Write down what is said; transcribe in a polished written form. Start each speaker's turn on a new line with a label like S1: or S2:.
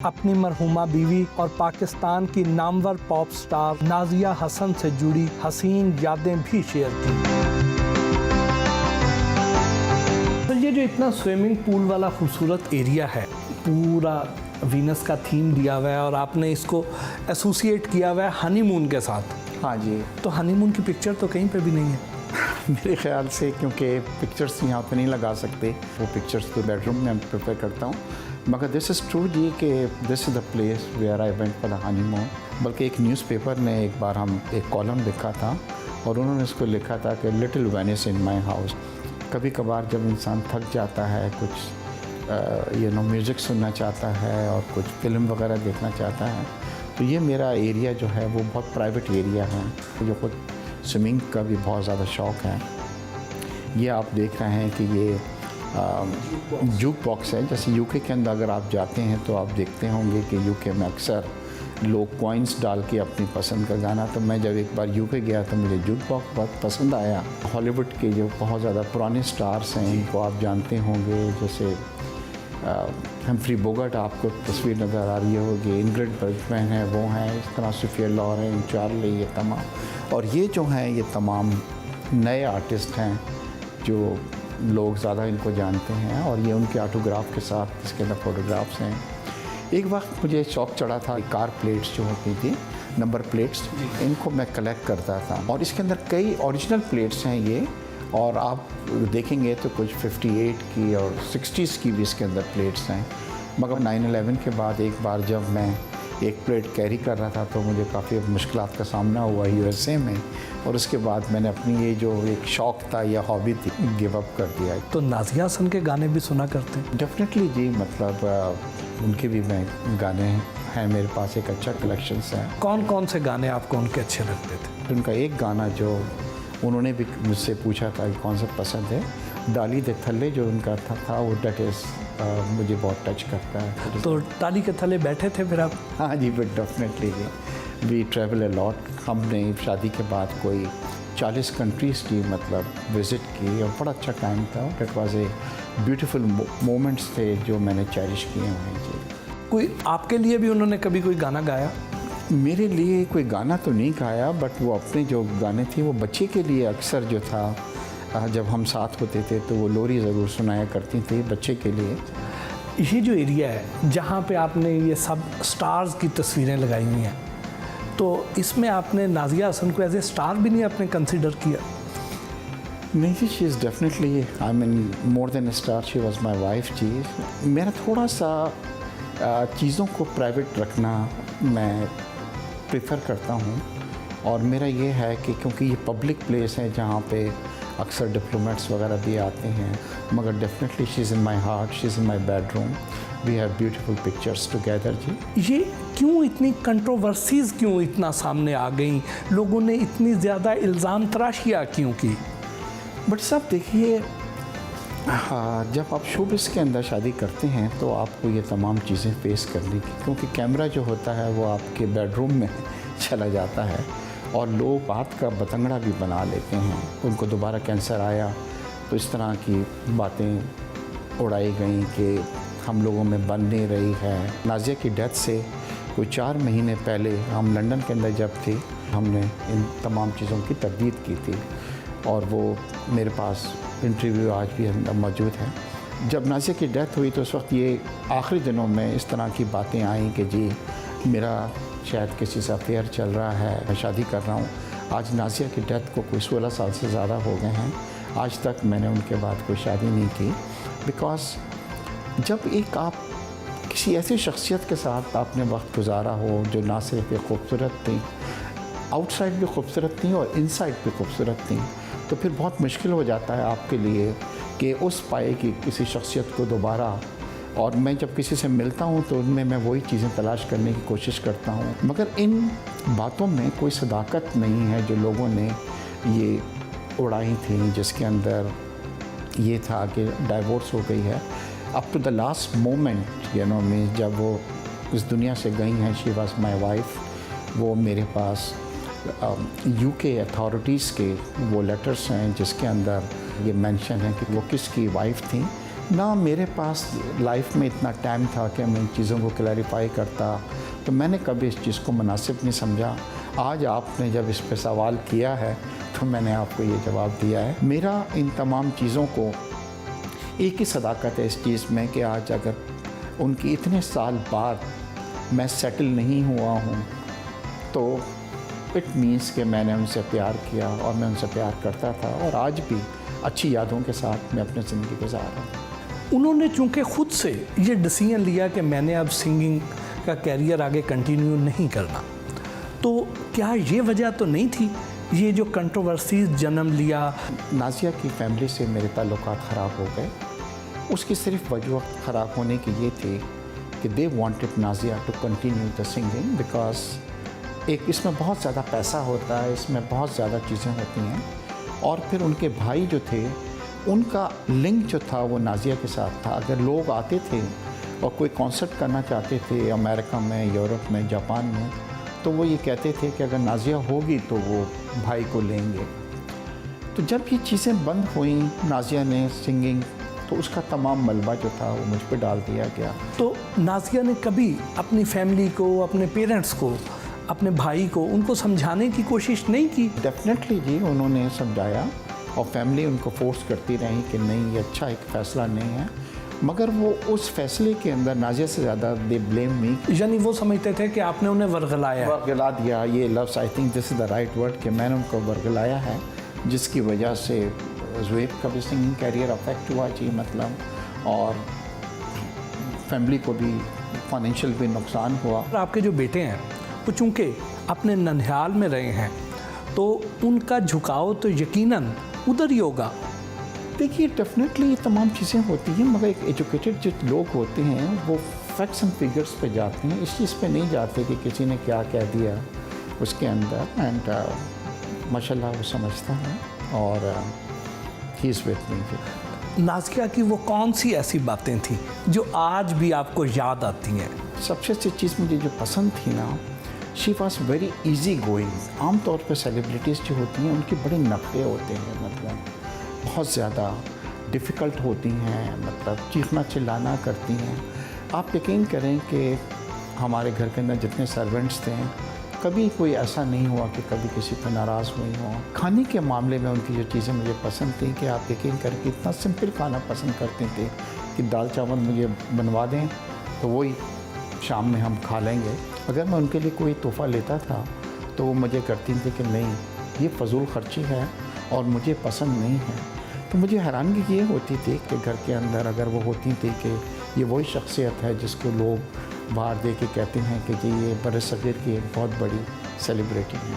S1: अपनी मरहुमा बीवी और पाकिस्तान की नामवर पॉप स्टार नाजिया हसन से जुड़ी हसीन यादें भी शेयर की। तो ये जो इतना स्विमिंग पूल वाला खूबसूरत एरिया है, पूरा वीनस का थीम दिया हुआ है और आपने इसको एसोसिएट किया हुआ है हनीमून के साथ।
S2: हाँ जी,
S1: तो हनीमून की पिक्चर तो कहीं पे भी नहीं है
S2: मेरे ख्याल से, क्योंकि पिक्चर्स यहाँ पे नहीं लगा सकते, वो पिक्चर्स तो बेडरूम में मैं प्रिपेयर करता हूँ। मगर दिस इज़ ट्रू जी कि this is the place where I went for the honeymoon. बल्कि एक न्यूज़पेपर में एक बार हम एक कॉलम लिखा था और उन्होंने इसको लिखा था कि little Venice in my house. कभी कभार जब इंसान थक जाता है, कुछ म्यूज़िक सुनना चाहता है और कुछ फिल्म वगैरह देखना चाहता है, तो ये मेरा एरिया जो है वो बहुत प्राइवेट एरिया है। मुझे खुद स्विमिंग का भी बहुत ज़्यादा शौक़ है। ये आप देख रहे हैं कि ये जूक बॉक्स है। जैसे यूके के अंदर अगर आप जाते हैं तो आप देखते होंगे कि यूके में अक्सर लोग कॉइन्स डाल के अपनी पसंद का गाना, तो मैं जब एक बार यूके गया तो मुझे जूक बॉक्स बहुत पसंद आया। हॉलीवुड के जो बहुत ज़्यादा पुराने स्टार्स हैं, इनको आप जानते होंगे, जैसे हम्फ्री बोगर्ट, आपको तस्वीर नज़र आ रही होगी, इंग्रिड बर्गमैन है, वो हैं, इस तरह सोफिया लॉरेन, चार्ली, ये तमाम। और ये जो हैं ये तमाम नए आर्टिस्ट हैं जो लोग ज़्यादा इनको जानते हैं, और ये उनके ऑटोग्राफ के साथ इसके अंदर फ़ोटोग्राफ्स हैं। एक वक्त मुझे शौक़ चढ़ा था, कार प्लेट्स जो होती थी, नंबर प्लेट्स, इनको मैं कलेक्ट करता था। और इसके अंदर कई ओरिजिनल प्लेट्स हैं ये, और आप देखेंगे तो कुछ 58 की और 60s की भी इसके अंदर प्लेट्स हैं। मगर 9/11 के बाद एक बार जब मैं एक प्लेट कैरी कर रहा था तो मुझे काफ़ी मुश्किलात का सामना हुआ USA में, और उसके बाद मैंने अपनी ये जो एक शौक़ था या हॉबी थी, गिव अप कर दिया।
S1: तो नाजिया हसन के गाने भी सुना करते हैं?
S2: डेफिनेटली जी, मतलब उनके भी मैं गाने हैं, मेरे पास एक अच्छा कलेक्शंस है।
S1: कौन कौन से गाने आपको उनके अच्छे लगते थे?
S2: उनका एक गाना जो उन्होंने भी मुझसे पूछा था कि कौन सा पसंद है, डाली दे थल्ले जो उनका था वो डेट इज़ मुझे बहुत टच करता है।
S1: तो टाली के थल्ले बैठे थे फिर आप?
S2: हाँ जी, but definitely we travel a lot. हमने शादी के बाद कोई 40 कंट्रीज़ की मतलब विज़िट की, और बड़ा अच्छा टाइम था। It was a beautiful moments थे जो मैंने चेरिश किए हुए हैं जी।
S1: कोई आपके लिए भी उन्होंने कभी कोई गाना गाया?
S2: मेरे लिए कोई गाना तो नहीं गाया, बट वो अपने जो गाने थे वो बच्चे के लिए अक्सर जो था, जब हम साथ होते थे तो वो लोरी ज़रूर सुनाया करती थी बच्चे के लिए।
S1: ये जो एरिया है जहाँ पे आपने ये सब स्टार्स की तस्वीरें लगाई हुई हैं, तो इसमें आपने नाजिया हसन को एज ए स्टार भी नहीं आपने कंसिडर किया?
S2: नहीं जी, she is definitely, I mean more than a star, she was my wife जी। मेरा थोड़ा सा चीज़ों को प्राइवेट रखना मैं प्रेफर करता हूँ, और मेरा ये है कि क्योंकि ये पब्लिक प्लेस है जहाँ पे अक्सर डिप्लोमेट्स वगैरह भी आते हैं, मगर definitely she is in my heart, she is in my bedroom, we have beautiful pictures together जी।
S1: ये क्यों इतनी कंट्रोवर्सीज़ क्यों इतना सामने आ गई, लोगों ने इतनी ज़्यादा इल्ज़ाम तराशियाँ क्यों की?
S2: बट सब देखिए, हाँ, जब आप शोबिज़ के अंदर शादी करते हैं तो आपको ये तमाम चीज़ें फेस करनी, क्योंकि कैमरा जो होता है वो आपके बेडरूम में चला जाता है, और लोग बात का बतंगड़ा भी बना लेते हैं। उनको दोबारा कैंसर आया तो इस तरह की बातें उड़ाई गई कि हम लोगों में बन नहीं रही है। नाजिया की डेथ से कोई 4 महीने पहले हम लंदन के अंदर जब थे, हमने इन तमाम चीज़ों की तरदीद की थी, और वो मेरे पास इंटरव्यू आज भी मौजूद है। जब नाजिया की डेथ हुई तो उस वक्त ये आखिरी दिनों में इस तरह की बातें आई कि जी मेरा शायद किसी से अफेयर चल रहा है, मैं शादी कर रहा हूँ। आज नाजिया की डेथ को कोई 16 साल से ज़्यादा हो गए हैं, आज तक मैंने उनके बाद कोई शादी नहीं की। बिकॉज जब एक आप किसी ऐसी शख्सियत के साथ आपने वक्त गुजारा हो जो ना सिर्फ एक खूबसूरत थी, आउटसाइड भी खूबसूरत थी और इनसाइड भी खूबसूरत थी, तो फिर बहुत मुश्किल हो जाता है आपके लिए कि उस पाए की किसी शख्सियत को दोबारा। और मैं जब किसी से मिलता हूँ तो उनमें मैं वही चीज़ें तलाश करने की कोशिश करता हूँ, मगर इन बातों में कोई सदाकत नहीं है जो लोगों ने ये उड़ाई थी, जिसके अंदर ये था कि डाइवोर्स हो गई है। Up to the last moment में जब वो इस दुनिया से गई हैं, शी वाज माय वाइफ, वो मेरे पास UK अथॉरिटीज़ के वो लेटर्स हैं जिसके अंदर ये मेंशन है कि वो किसकी वाइफ थी। ना मेरे पास लाइफ में इतना टाइम था कि मैं इन चीज़ों को क्लैरिफाई करता, तो मैंने कभी इस चीज़ को मुनासिब नहीं समझा। आज आपने जब इस पे सवाल किया है तो मैंने आपको ये जवाब दिया है। मेरा इन तमाम चीज़ों को एक ही सदाकत है इस चीज़ में कि आज अगर उनकी इतने साल बाद मैं सेटल नहीं हुआ हूँ तो इट मीन्स कि मैंने उनसे प्यार किया और मैं उनसे प्यार करता था, और आज भी अच्छी यादों के साथ मैं अपनी ज़िंदगी गुजार रहा हूँ।
S1: उन्होंने चूंकि खुद से ये डिसीजन लिया कि मैंने अब सिंगिंग का कैरियर आगे कंटिन्यू नहीं करना, तो क्या ये वजह तो नहीं थी ये जो कंट्रोवर्सीज जन्म लिया?
S2: नाज़िया की फैमिली से मेरे ताल्लुकात ख़राब हो गए। उसकी सिर्फ वजह ख़राब होने की ये थी कि they wanted Nazia to continue the singing, because एक इसमें बहुत ज़्यादा पैसा होता है, इसमें बहुत ज़्यादा चीज़ें होती हैं। और फिर उनके भाई जो थे उनका लिंक जो था वो नाज़िया के साथ था। अगर लोग आते थे और कोई कॉन्सर्ट करना चाहते थे अमेरिका में, यूरोप में, जापान में, तो वो ये कहते थे कि अगर नाज़िया होगी तो वो भाई को लेंगे। तो जब ये चीज़ें बंद हुई नाज़िया ने सिंगिंग, तो उसका तमाम मलबा जो था वो मुझ पर डाल दिया गया।
S1: तो नाज़िया ने कभी अपनी फैमिली को, अपने पेरेंट्स को, अपने भाई को, उनको समझाने की कोशिश नहीं की?
S2: डेफिनेटली जी, उन्होंने समझाया और फैमिली उनको फोर्स करती रही कि नहीं ये अच्छा एक फ़ैसला नहीं है, मगर वो उस फैसले के अंदर नाज़िया से ज़्यादा दे ब्लेम मी।
S1: यानी वो समझते थे कि आपने उन्हें वर्गलाया।
S2: वर्गला दिया, ये लफ्ज़ I think this is the right word, कि मैंने उनको वर्गलाया है, जिसकी वजह से ज़ुएब का भी सिंगिंग कैरियर अफेक्ट हुआ जी, मतलब, और फैमिली को भी फाइनेंशियल भी नुकसान हुआ।
S1: आपके जो बेटे हैं वो चूँकि अपने ननिहाल में रहे हैं तो उनका झुकाव तो यकीनन उधर ही होगा।
S2: देखिए डेफिनेटली ये तमाम चीज़ें होती हैं, मगर एक एजुकेटेड जो लोग होते हैं वो फैक्ट्स एंड फिगर्स पे जाते हैं, इस चीज़ पे नहीं जाते कि किसी ने क्या कह दिया उसके अंदर। एंड माशाल्लाह वो समझता है और he is with me.
S1: Nazia की वो कौन सी ऐसी बातें थी जो आज भी आपको याद आती हैं?
S2: सबसे अच्छी चीज़ मुझे जो पसंद थी ना, she was very easy going. आम तौर पर सेलिब्रिटीज़ जो होती हैं उनके बड़े नखरे होते हैं, मतलब बहुत ज़्यादा डिफ़िकल्ट होती हैं, मतलब चीखना चिल्लाना करती हैं। आप यकीन करें कि हमारे घर के अंदर जितने सर्वेंट्स थे कभी कोई ऐसा नहीं हुआ कि कभी किसी पर नाराज़ हुई हो। खाने के मामले में उनकी जो चीज़ें मुझे पसंद थी कि आप यकीन करें कि इतना सिंपल खाना पसंद करते थे कि दाल चावल मुझे बनवा दें तो वही शाम में हम खा लेंगे। अगर मैं उनके लिए कोई तोहफ़ा लेता था तो वो मुझे करती थी कि नहीं ये फ़जूल ख़र्ची है और मुझे पसंद नहीं है। तो मुझे हैरानगी ये होती थी कि घर के अंदर अगर वो होती थी कि ये वही शख्सियत है जिसको लोग बाहर दे के कहते हैं कि जी ये बरसगीर की एक बहुत बड़ी सेलिब्रिटी है।